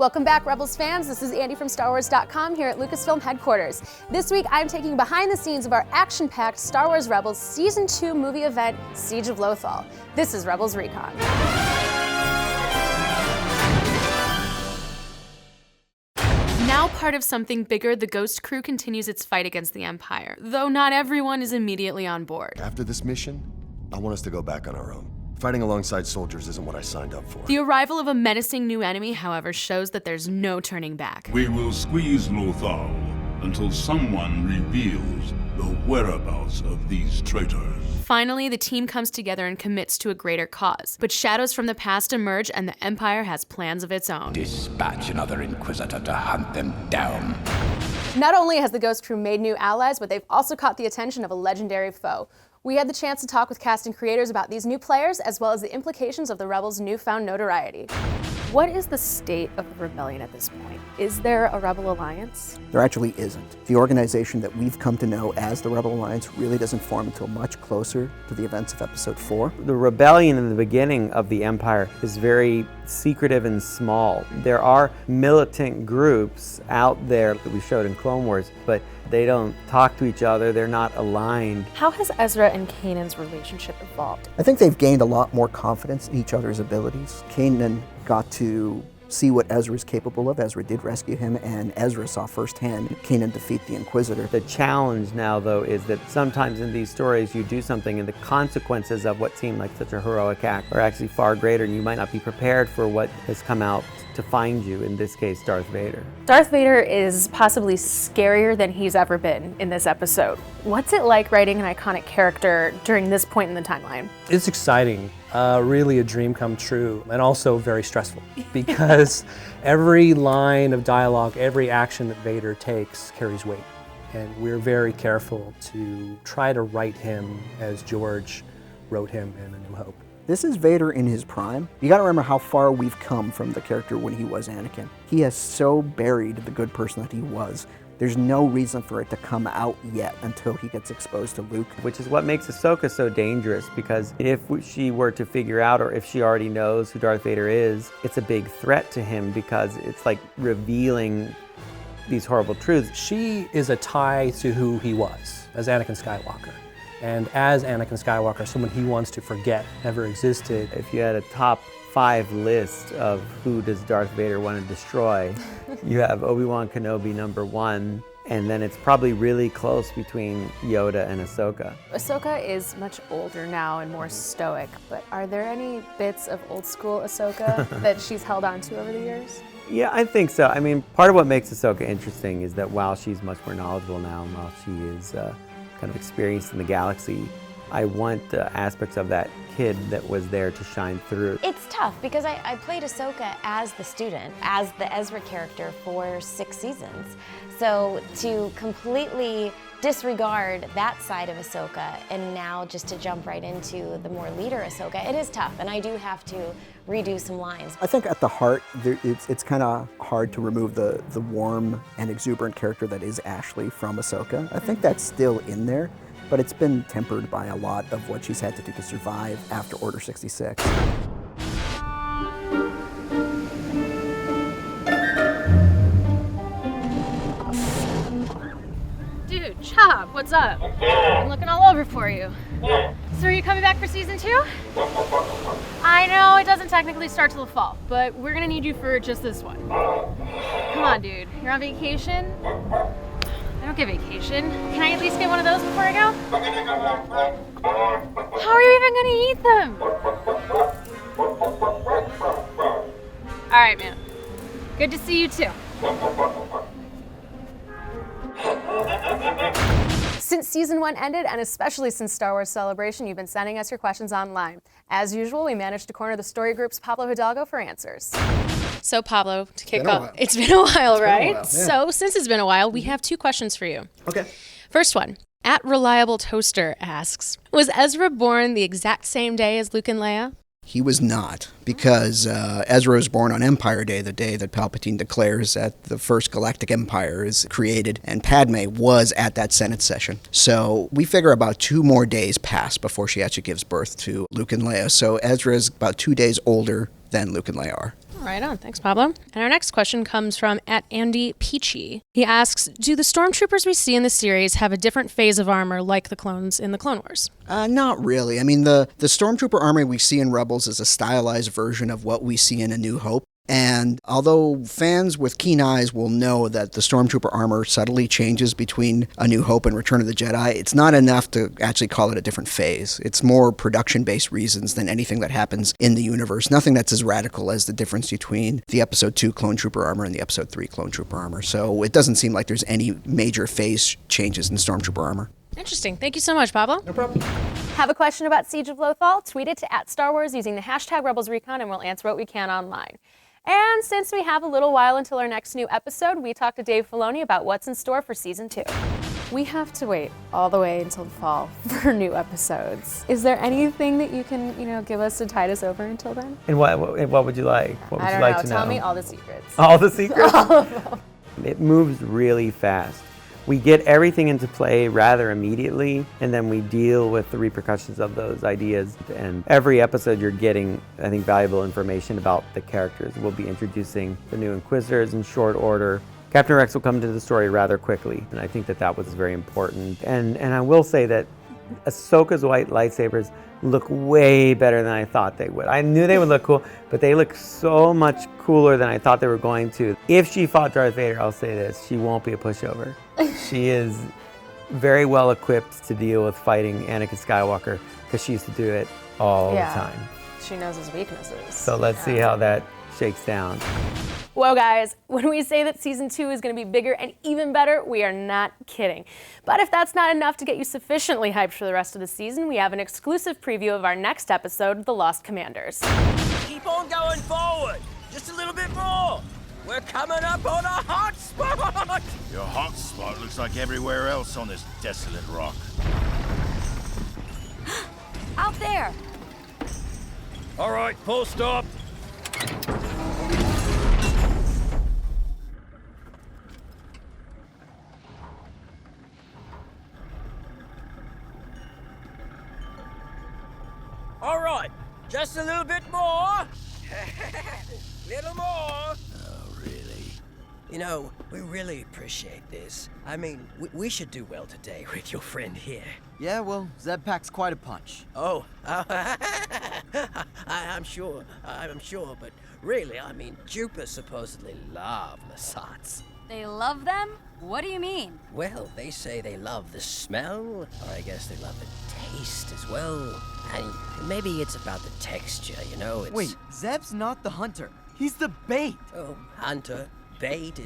Welcome back, Rebels fans. This is Andy from StarWars.com here at Lucasfilm headquarters. This week, I'm taking you behind the scenes of our action-packed Star Wars Rebels Season 2 movie event, Siege of Lothal. This is Rebels Recon. Now part of something bigger, the Ghost Crew continues its fight against the Empire, though not everyone is immediately on board. After this mission, I want us to go back on our own. Fighting alongside soldiers isn't what I signed up for. The arrival of a menacing new enemy, however, shows that there's no turning back. We will squeeze Lothal until someone reveals the whereabouts of these traitors. Finally, the team comes together and commits to a greater cause. But shadows from the past emerge, and the Empire has plans of its own. Dispatch another Inquisitor to hunt them down. Not only has the Ghost Crew made new allies, but they've also caught the attention of a legendary foe. We had the chance to talk with cast and creators about these new players, as well as the implications of the Rebels' newfound notoriety. What is the state of the rebellion at this point? Is there a Rebel Alliance? There actually isn't. The organization that we've come to know as the Rebel Alliance really doesn't form until much closer to the events of Episode 4. The rebellion in the beginning of the Empire is very secretive and small. There are militant groups out there that we showed in Clone Wars, but they don't talk to each other, they're not aligned. How has Ezra and Kanan's relationship evolved? I think they've gained a lot more confidence in each other's abilities. Kanan got to see what Ezra's capable of. Ezra did rescue him, and Ezra saw firsthand Kanan defeat the Inquisitor. The challenge now, though, is that sometimes in these stories you do something and the consequences of what seemed like such a heroic act are actually far greater, and you might not be prepared for what has come out to find you, in this case, Darth Vader. Darth Vader is possibly scarier than he's ever been in this episode. What's it like writing an iconic character during this point in the timeline? It's exciting, really a dream come true, and also very stressful because every line of dialogue, every action that Vader takes carries weight. And we're very careful to try to write him as George wrote him in A New Hope. This is Vader in his prime. You gotta remember how far we've come from the character when he was Anakin. He has so buried the good person that he was. There's no reason for it to come out yet until he gets exposed to Luke. Which is what makes Ahsoka so dangerous, because if she were to figure out, or if she already knows who Darth Vader is, it's a big threat to him because it's like revealing these horrible truths. She is a tie to who he was as Anakin Skywalker. And as Anakin Skywalker, someone he wants to forget never existed. If you had a top 5 list of who does Darth Vader want to destroy, you have Obi-Wan Kenobi #1, and then it's probably really close between Yoda and Ahsoka. Ahsoka is much older now and more stoic, but are there any bits of old school Ahsoka that she's held on to over the years? Yeah, I think so. I mean, part of what makes Ahsoka interesting is that while she's much more knowledgeable now, and while she is kind of experienced in the galaxy, I want aspects of that kid that was there to shine through. It's tough because I played Ahsoka as the student, as the Ezra character for 6 seasons. So to completely disregard that side of Ahsoka and now just to jump right into the more leader Ahsoka, it is tough, and I do have to redo some lines. I think at the heart, it's kind of hard to remove the warm and exuberant character that is Ashley from Ahsoka. I think that's still in there, but it's been tempered by a lot of what she's had to do to survive after Order 66. Dude, Chop, what's up? I'm looking all over for you. So are you coming back for Season 2? I know it doesn't technically start till the fall, but we're gonna need you for just this one. Come on, dude. You're on vacation? I don't get vacation. Can I at least get one of those before I go? How are you even gonna eat them? All right, man. Good to see you too. Since Season 1 ended, and especially since Star Wars Celebration, you've been sending us your questions online. As usual, we managed to corner the story group's Pablo Hidalgo for answers. So Pablo, to kick off, it's been a while, right? Yeah. So since it's been a while, we have 2 questions for you. Okay. First one, @ReliableToaster asks, was Ezra born the exact same day as Luke and Leia? He was not, because Ezra was born on Empire Day, the day that Palpatine declares that the first Galactic Empire is created, and Padme was at that Senate session. So we figure about 2 more days pass before she actually gives birth to Luke and Leia. So Ezra's about 2 days older than Luke and Leia are. Right on. Thanks, Pablo. And our next question comes from @AndyPeachy. He asks, do the stormtroopers we see in the series have a different phase of armor like the clones in the Clone Wars? Not really. I mean, the Stormtrooper armor we see in Rebels is a stylized version of what we see in A New Hope. And although fans with keen eyes will know that the Stormtrooper armor subtly changes between A New Hope and Return of the Jedi, it's not enough to actually call it a different phase. It's more production-based reasons than anything that happens in the universe. Nothing that's as radical as the difference between the Episode 2 Clone Trooper armor and the Episode 3 Clone Trooper armor. So it doesn't seem like there's any major phase changes in Stormtrooper armor. Interesting. Thank you so much, Pablo. No problem. Have a question about Siege of Lothal? Tweet it to @StarWars using the hashtag Rebels Recon, and we'll answer what we can online. And since we have a little while until our next new episode, we talked to Dave Filoni about what's in store for season 2. We have to wait all the way until the fall for new episodes. Is there anything that you can, give us to tide us over until then? And what would you like? What would I you don't like know. to know? Tell me all the secrets. All the secrets? All of them. It moves really fast. We get everything into play rather immediately, and then we deal with the repercussions of those ideas. And every episode you're getting, I think, valuable information about the characters. We'll be introducing the new Inquisitors in short order. Captain Rex will come into the story rather quickly, and I think that was very important. And I will say that Ahsoka's white lightsabers look way better than I thought they would. I knew they would look cool, but they look so much cooler than I thought they were going to. If she fought Darth Vader, I'll say this, she won't be a pushover. She is very well equipped to deal with fighting Anakin Skywalker because she used to do it all the time. She knows his weaknesses. So let's see how that shakes down. Well, guys, when we say that season 2 is going to be bigger and even better, we are not kidding. But if that's not enough to get you sufficiently hyped for the rest of the season, we have an exclusive preview of our next episode, The Lost Commanders. Keep on going forward, just a little bit more. We're coming up on a hot spot. Your hot spot looks like everywhere else on this desolate rock. Out there. All right, full stop. All right, just a little bit more. Little more. Oh, really? You know, we really appreciate this. I mean, we should do well today with your friend here. Yeah, well, Zeb packs quite a punch. Oh, I'm sure, but really, I mean, Jupers supposedly love Lasats. They love them? What do you mean? Well, they say they love the smell, or I guess they love the taste as well. And maybe it's about the texture, it's... Wait, Zeb's not the hunter. He's the bait. Oh, hunter, bait,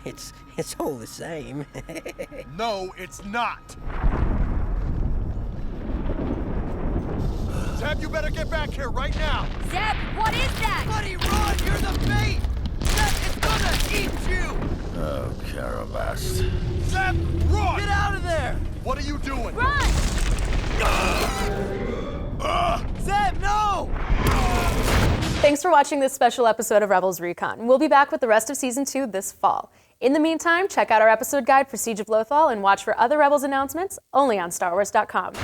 it's all the same. No, it's not. Zeb, you better get back here right now. Zeb, what is that? Buddy, run! You're the bait! Zeb is gonna eat you! Oh, Carabast. Zeb, run! Get out of there! What are you doing? Run! Zeb, no! Thanks for watching this special episode of Rebels Recon. We'll be back with the rest of season 2 this fall. In the meantime, check out our episode guide for Siege of Lothal and watch for other Rebels announcements only on StarWars.com.